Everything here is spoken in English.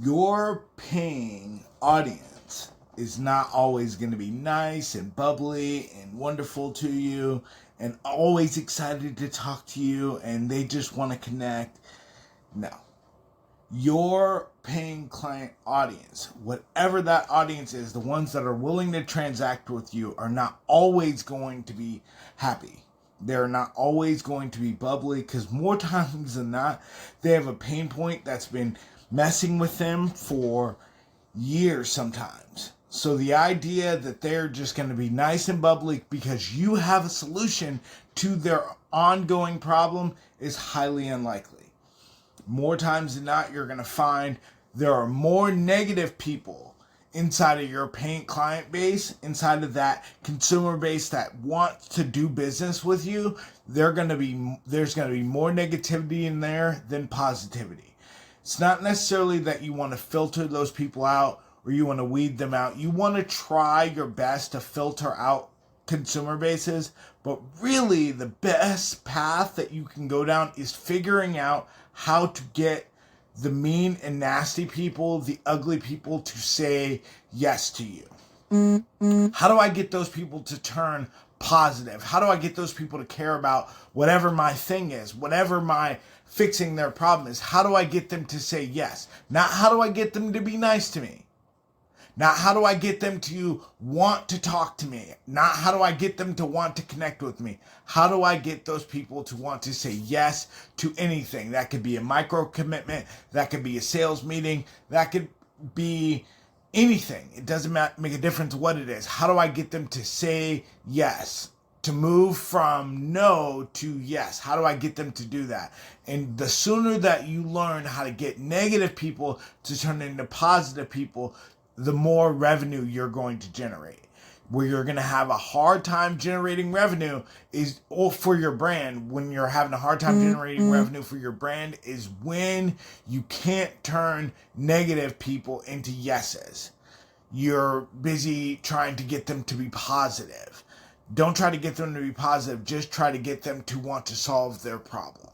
Your paying audience is not always going to be nice and bubbly and wonderful to you and always excited to talk to you and they just want to connect. No. Your paying client audience, whatever that audience is, the ones that are willing to transact with you, are not always going to be happy. They're not always going to be bubbly because more times than not, they have a pain point that's been messing with them for years sometimes. So the idea that they're just going to be nice and bubbly because you have a solution to their ongoing problem is highly unlikely. More times than not, you're going to find there are more negative people inside of your paying client base, inside of that consumer base that wants to do business with you. There's going to be more negativity in there than positivity. It's not necessarily that you want to filter those people out or you want to weed them out. You want to try your best to filter out consumer bases, but really the best path that you can go down is figuring out how to get the mean and nasty people, the ugly people, to say yes to you. How do I get those people to turn positive? How do I get those people to care about whatever my thing is, whatever my fixing their problem is? How do I get them to say yes? Not how do I get them to be nice to me? Not how do I get them to want to talk to me? Not how do I get them to want to connect with me? How do I get those people to want to say yes to anything? That could be a micro commitment. That could be a sales meeting. That could be anything. It doesn't make a difference what it is. How do I get them to say yes? To move from no to yes. How do I get them to do that? And the sooner that you learn how to get negative people to turn into positive people, the more revenue you're going to generate. Where you're going to have a hard time generating revenue is for your brand. When you're having a hard time generating revenue for your brand is when you can't turn negative people into yeses. You're busy trying to get them to be positive. Don't try to get them to be positive. Just try to get them to want to solve their problem.